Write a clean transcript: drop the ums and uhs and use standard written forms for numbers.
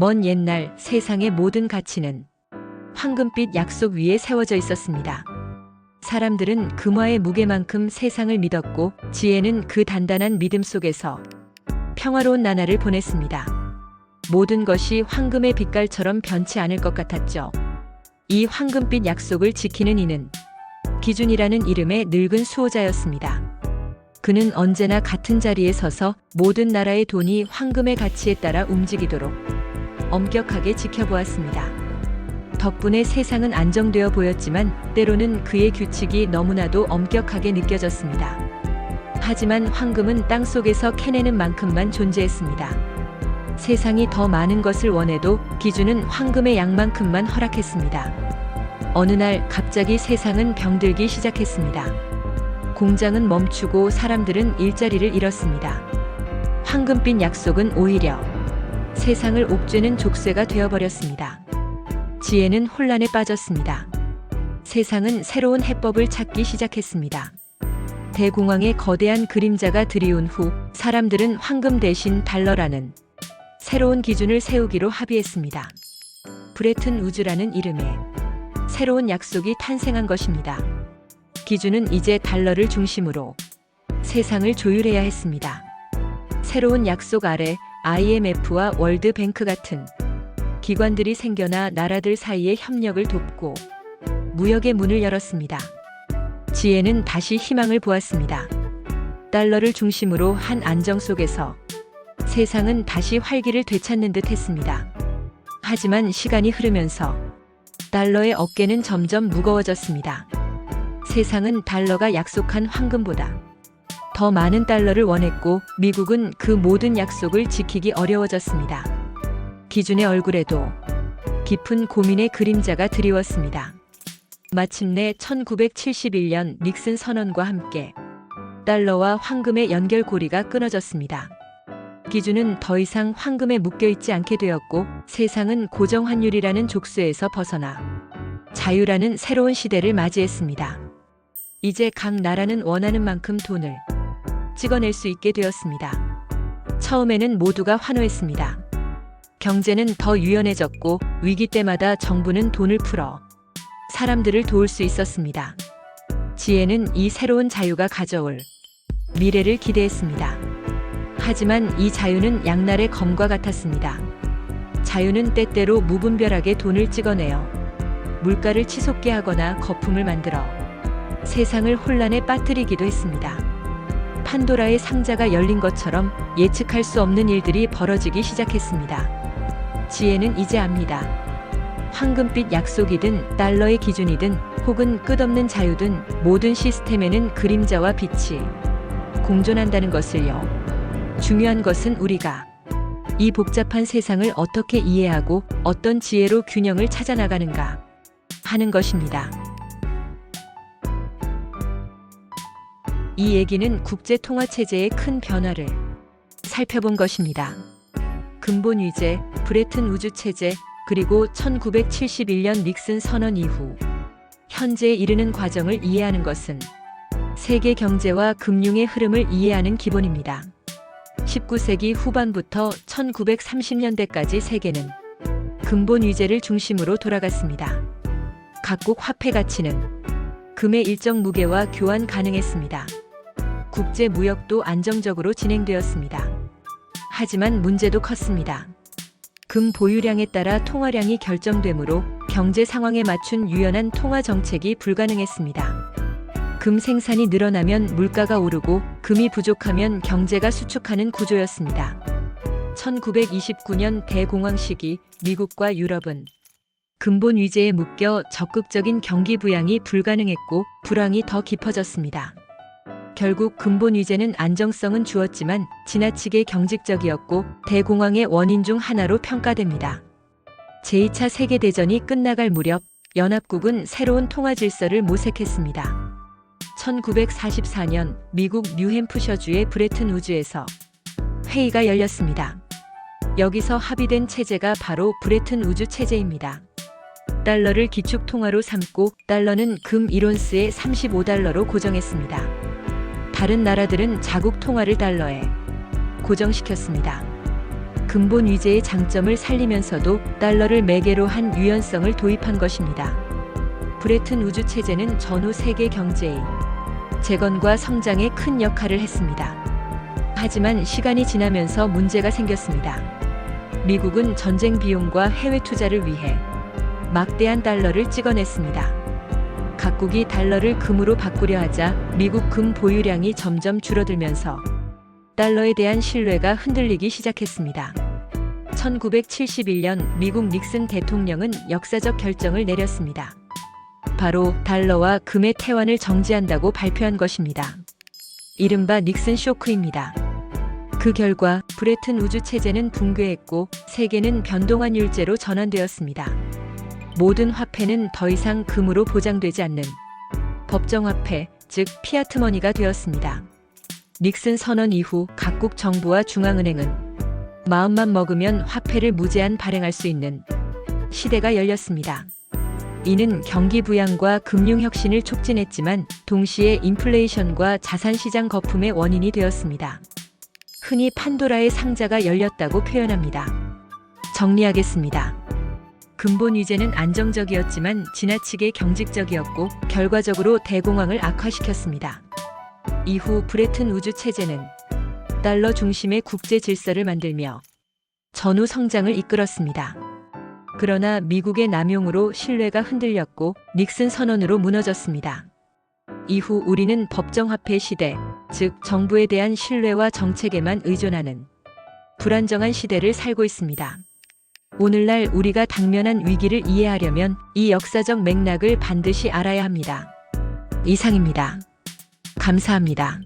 먼 옛날 세상의 모든 가치는 황금빛 약속 위에 세워져 있었습니다. 사람들은 금화의 무게만큼 세상을 믿었고 지혜는 그 단단한 믿음 속에서 평화로운 나날을 보냈습니다. 모든 것이 황금의 빛깔처럼 변치 않을 것 같았죠. 이 황금빛 약속을 지키는 이는 기준이라는 이름의 늙은 수호자였습니다. 그는 언제나 같은 자리에 서서 모든 나라의 돈이 황금의 가치에 따라 움직이도록 엄격하게 지켜보았습니다. 덕분에 세상은 안정되어 보였지만 때로는 그의 규칙이 너무나도 엄격하게 느껴졌습니다. 하지만 황금은 땅속에서 캐내는 만큼만 존재했습니다. 세상이 더 많은 것을 원해도 기준은 황금의 양만큼만 허락했습니다. 어느 날 갑자기 세상은 병들기 시작했습니다. 공장은 멈추고 사람들은 일자리를 잃었습니다. 황금빛 약속은 오히려 세상을 옥죄는 족쇄가 되어버렸습니다. 지혜는 혼란에 빠졌습니다. 세상은 새로운 해법을 찾기 시작했습니다. 대공황의 거대한 그림자가 들이운 후 사람들은 황금 대신 달러라는 새로운 기준을 세우기로 합의했습니다. 브레튼 우즈라는 이름의 새로운 약속이 탄생한 것입니다. 기준은 이제 달러를 중심으로 세상을 조율해야 했습니다. 새로운 약속 아래 IMF와 월드뱅크 같은 기관들이 생겨나 나라들 사이의 협력을 돕고 무역의 문을 열었습니다. 지혜는 다시 희망을 보았습니다. 달러를 중심으로 한 안정 속에서 세상은 다시 활기를 되찾는 듯 했습니다. 하지만 시간이 흐르면서 달러의 어깨는 점점 무거워졌습니다. 세상은 달러가 약속한 황금보다 더 많은 달러를 원했고 미국은 그 모든 약속을 지키기 어려워졌습니다. 기준의 얼굴에도 깊은 고민의 그림자가 드리웠습니다. 마침내 1971년 닉슨 선언과 함께 달러와 황금의 연결고리가 끊어졌습니다. 기준은 더 이상 황금에 묶여있지 않게 되었고 세상은 고정환율이라는 족쇄에서 벗어나 자유라는 새로운 시대를 맞이했습니다. 이제 각 나라는 원하는 만큼 돈을 찍어낼 수 있게 되었습니다. 처음에는 모두가 환호했습니다. 경제는 더 유연해졌고 위기 때마다 정부는 돈을 풀어 사람들을 도울 수 있었습니다. 지혜는 이 새로운 자유가 가져올 미래를 기대했습니다. 하지만 이 자유는 양날의 검과 같았습니다. 자유는 때때로 무분별하게 돈을 찍어내어 물가를 치솟게 하거나 거품을 만들어 세상을 혼란에 빠뜨리기도 했습니다. 판도라의 상자가 열린 것처럼 예측할 수 없는 일들이 벌어지기 시작했습니다. 지혜는 이제 압니다. 황금빛 약속이든 달러의 기준이든 혹은 끝없는 자유든 모든 시스템에는 그림자와 빛이 공존한다는 것을요. 중요한 것은 우리가 이 복잡한 세상을 어떻게 이해하고 어떤 지혜로 균형을 찾아 나가는가 하는 것입니다. 이 얘기는 국제통화체제의 큰 변화를 살펴본 것입니다. 근본 위제, 브레튼 우즈 체제, 그리고 1971년 닉슨 선언 이후 현재에 이르는 과정을 이해하는 것은 세계 경제와 금융의 흐름을 이해하는 기본입니다. 19세기 후반부터 1930년대까지 세계는 근본 위제를 중심으로 돌아갔습니다. 각국 화폐 가치는 금의 일정 무게와 교환 가능했습니다. 국제 무역도 안정적으로 진행되었습니다. 하지만 문제도 컸습니다. 금 보유량에 따라 통화량이 결정되므로 경제 상황에 맞춘 유연한 통화 정책이 불가능했습니다. 금 생산이 늘어나면 물가가 오르고 금이 부족하면 경제가 수축하는 구조였습니다. 1929년 대공황 시기 미국과 유럽은 근본 위제에 묶여 적극적인 경기 부양이 불가능했고 불황이 더 깊어졌습니다. 결국 근본 위제는 안정성은 주었지만 지나치게 경직적이었고 대공황의 원인 중 하나로 평가됩니다. 제2차 세계대전이 끝나갈 무렵 연합국은 새로운 통화 질서를 모색했습니다. 1944년 미국 뉴햄프셔주의 브레튼 우즈에서 회의가 열렸습니다. 여기서 합의된 체제가 바로 브레튼 우즈 체제입니다. 달러를 기축통화로 삼고 달러는 금 1온스에 35달러로 고정했습니다. 다른 나라들은 자국 통화를 달러에 고정시켰습니다. 근본 위제의 장점을 살리면서도 달러를 매개로 한 유연성을 도입한 것입니다. 브레튼 우주 체제는 전후 세계 경제의 재건과 성장에 큰 역할을 했습니다. 하지만 시간이 지나면서 문제가 생겼습니다. 미국은 전쟁 비용과 해외 투자를 위해 막대한 달러를 찍어냈습니다. 각국이 달러를 금으로 바꾸려 하자 미국 금 보유량이 점점 줄어들면서 달러에 대한 신뢰가 흔들리기 시작했습니다. 1971년 미국 닉슨 대통령은 역사적 결정을 내렸습니다. 바로 달러와 금의 태환을 정지한다고 발표한 것입니다. 이른바 닉슨 쇼크입니다. 그 결과 브레튼 우주 체제는 붕괴했고 세계는 변동환율제로 전환되었습니다. 모든 화폐는 더 이상 금으로 보장되지 않는 법정화폐, 즉 피아트머니가 되었습니다. 닉슨 선언 이후 각국 정부와 중앙은행은 마음만 먹으면 화폐를 무제한 발행할 수 있는 시대가 열렸습니다. 이는 경기 부양과 금융 혁신을 촉진했지만 동시에 인플레이션과 자산시장 거품의 원인이 되었습니다. 흔히 판도라의 상자가 열렸다고 표현합니다. 정리하겠습니다. 근본 위제는 안정적이었지만 지나치게 경직적이었고 결과적으로 대공황을 악화시켰습니다. 이후 브레튼 우주 체제는 달러 중심의 국제 질서를 만들며 전후 성장을 이끌었습니다. 그러나 미국의 남용으로 신뢰가 흔들렸고 닉슨 선언으로 무너졌습니다. 이후 우리는 법정화폐 시대, 즉 정부에 대한 신뢰와 정책에만 의존하는 불안정한 시대를 살고 있습니다. 오늘날 우리가 당면한 위기를 이해하려면 이 역사적 맥락을 반드시 알아야 합니다. 이상입니다. 감사합니다.